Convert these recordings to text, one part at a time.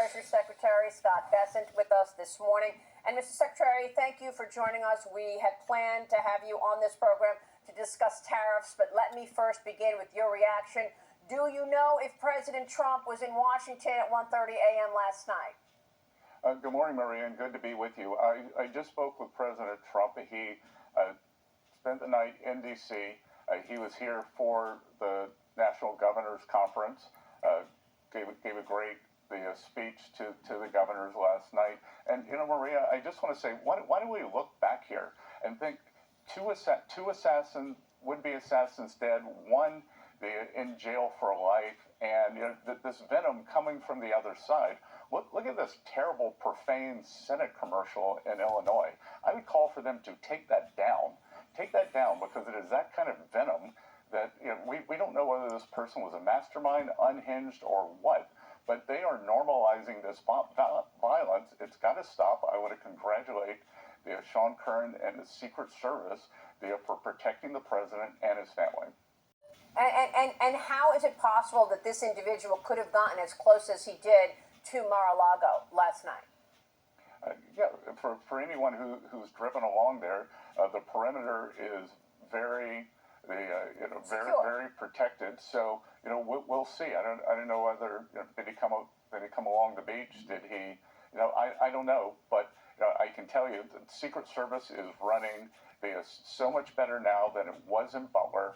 Treasury Secretary Scott Bessent with us this morning. And Mr. Secretary, thank you for joining us. We had planned to have you on this program to discuss tariffs, but let me first begin with your reaction. Do you know if President Trump was in Washington at 1:30 a.m. last night? Good morning, Maria, and good to be with you. I just spoke with President Trump. He spent the night in D.C. He was here for the National Governors Conference, gave a great speech to the governors last night. And, Maria, I just want to say, why don't we look back here and think two would-be assassins dead, one in jail for life, and this venom coming from the other side. Look at this terrible, profane Senate commercial in Illinois. I would call for them to take that down. Take that down, because it is that kind of venom that we don't know whether this person was a mastermind, unhinged, or what, but they are normalizing this violence. It's got to stop. I want to congratulate Sean Kern and the Secret Service for protecting the president and his family. And how is it possible that this individual could have gotten as close as he did to Mar-a-Lago last night? For anyone who's driven along there, the perimeter is very protected. So we'll see. I don't know whether did he come along the beach? Did he? I don't know. But I can tell you the Secret Service is running so much better now than it was in Butler.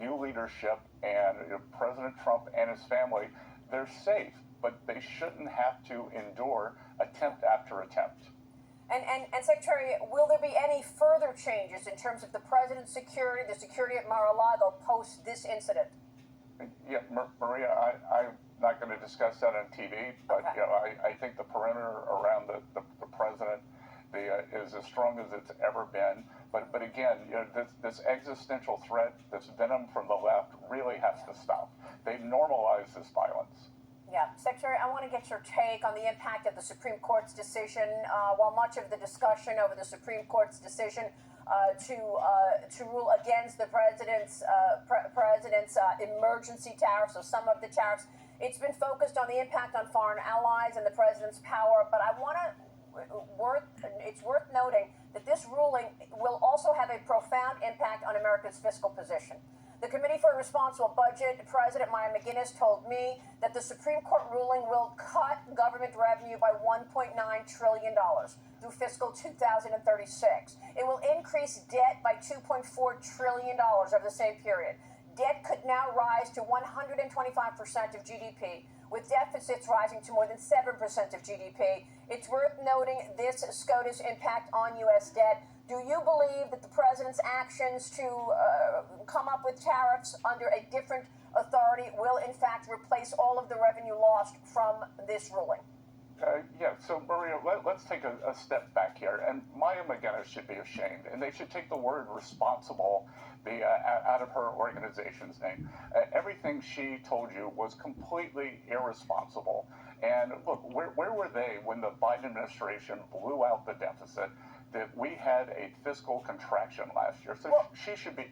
New leadership, and President Trump and his family, they're safe, but they shouldn't have to endure attempt after attempt. And Secretary, will there be any further changes in terms of the president's security, the security at Mar-a-Lago post this incident? Yeah, Maria, I'm not going to discuss that on TV, but okay. I think the perimeter around the president is as strong as it's ever been. But again, this existential threat, this venom from the left, really has to stop. They've normalized this violence. Yeah, Secretary, I want to get your take on the impact of the Supreme Court's decision. While much of the discussion over the Supreme Court's decision to rule against the president's emergency tariffs, or some of the tariffs, it's been focused on the impact on foreign allies and the president's power. But it's worth noting that this ruling will also have a profound impact on America's fiscal position. The Committee for a Responsible Budget, President Maya McGuinness told me that the Supreme Court ruling will cut government revenue by $1.9 trillion through fiscal 2036. It will increase debt by $2.4 trillion over the same period. Debt could now rise to 125% of GDP, with deficits rising to more than 7% of GDP. It's worth noting this SCOTUS impact on U.S. debt. Do you believe that the president's actions to come up with tariffs under a different authority will, in fact, replace all of the revenue lost from this ruling? So, Maria, let's take a step back here. And Maya McGuinness should be ashamed, and they should take the word responsible out of her organization's name. Everything she told you was completely irresponsible. And look, where were they when the Biden administration blew out the deficit? That we had a fiscal contraction last year, so she should be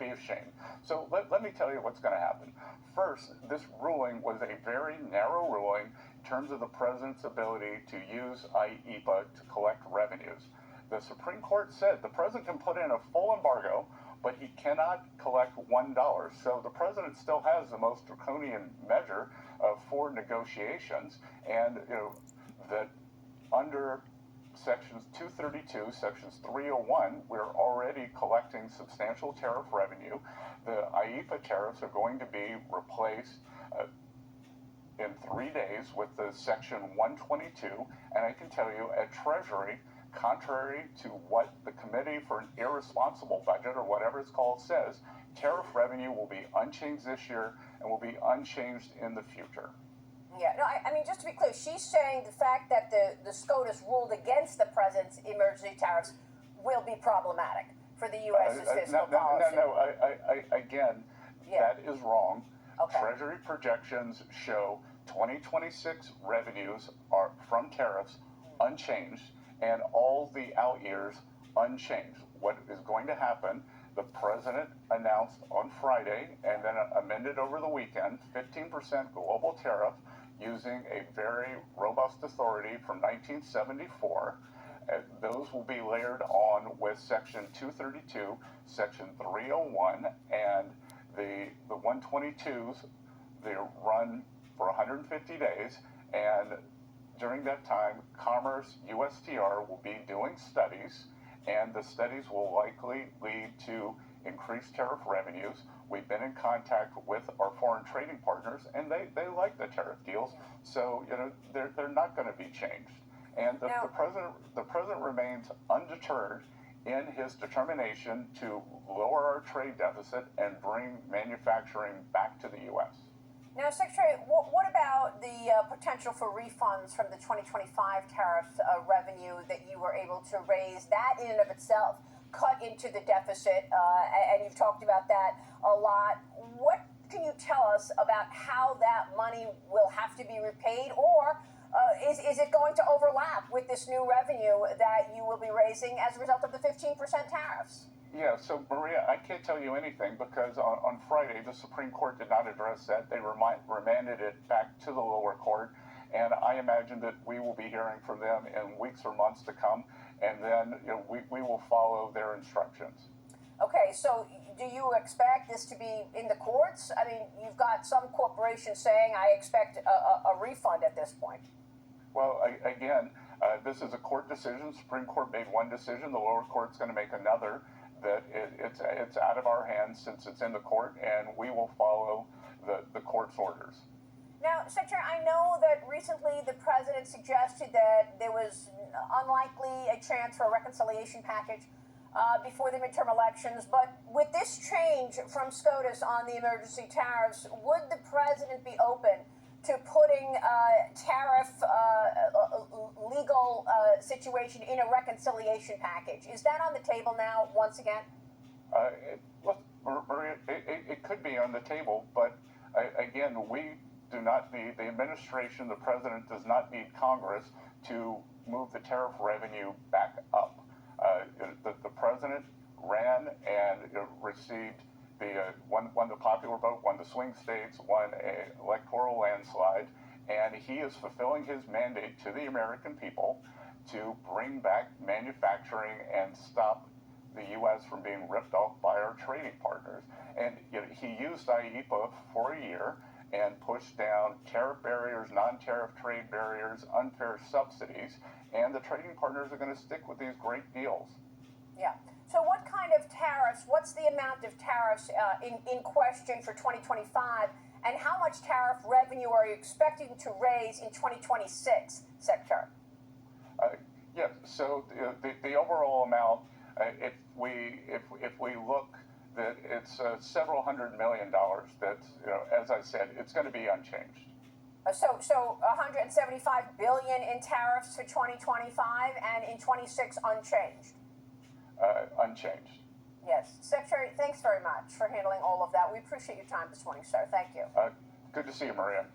ashamed. So let me tell you what's going to happen. First, this ruling was a very narrow ruling in terms of the president's ability to use IEPA to collect revenues. The Supreme Court said the president can put in a full embargo, but he cannot collect $1. So the president still has the most draconian measure for negotiations, and that under Sections 232, Sections 301, we're already collecting substantial tariff revenue. The IEPA tariffs are going to be replaced in 3 days with the Section 122. And I can tell you, at Treasury, contrary to what the Committee for an Irresponsible Budget, or whatever it's called, says, tariff revenue will be unchanged this year and will be unchanged in the future. Yeah, no, I mean, just to be clear, she's saying the fact that the SCOTUS ruled against the president's emergency tariffs will be problematic for the U.S.'s fiscal policy. Again, that is wrong. Okay. Treasury projections show 2026 revenues are from tariffs unchanged, and all the out years unchanged. What is going to happen, the president announced on Friday and then amended over the weekend, 15% global tariff, using a very robust authority from 1974. Those will be layered on with Section 232, Section 301, and the 122s. They run for 150 days, and during that time, Commerce USTR will be doing studies, and the studies will likely lead to increased tariff revenues. We've been in contact with our foreign trading partners, and they like the tariff deals, so they're not going to be changed. And the president remains undeterred in his determination to lower our trade deficit and bring manufacturing back to the U.S. Now, Secretary, what about the potential for refunds from the 2025 tariff revenue that you were able to raise? That in and of itself cut into the deficit, and you've talked about that a lot. What can you tell us about how that money will have to be repaid, or is it going to overlap with this new revenue that you will be raising as a result of the 15% tariffs? Yeah, so Maria, I can't tell you anything because on Friday the Supreme Court did not address that. They remanded it back to the lower court, and I imagine that we will be hearing from them in weeks or months to come, and then we will follow their instructions. Okay, so do you expect this to be in the courts? I mean, you've got some corporations saying, I expect a refund at this point. Well, again, this is a court decision. Supreme Court made one decision. The lower court's going to make another. That it's out of our hands since it's in the court, and we will follow the court's orders. Now, Secretary, I know that recently the president suggested that there was unlikely a chance for a reconciliation package before the midterm elections, but with this change from SCOTUS on the emergency tariffs, would the president be open to putting tariff legal situation in a reconciliation package? Is that on the table now, once again? Look, Maria, it could be on the table, but again, we do not need, the administration, the president does not need Congress to move the tariff revenue back up. The president ran and received won the popular vote, won the swing states, won an electoral landslide, and he is fulfilling his mandate to the American people to bring back manufacturing and stop the U.S. from being ripped off by our trading partners. And he used IEEPA for a year and pushed down tariff barriers, non-tariff trade barriers, unfair subsidies, and the trading partners are going to stick with these great deals. Yeah. So what kind of tariffs, what's the amount of tariffs in question for 2025, and how much tariff revenue are you expecting to raise in 2026, Secretary? Yes, so the overall amount, if we look, that it's several $100 million. That's, as I said, it's going to be unchanged. So 175 billion in tariffs for 2025, and in 26 unchanged. Unchanged. Yes, Secretary, thanks very much for handling all of that. We appreciate your time this morning, sir. Thank you. Good to see you, Maria.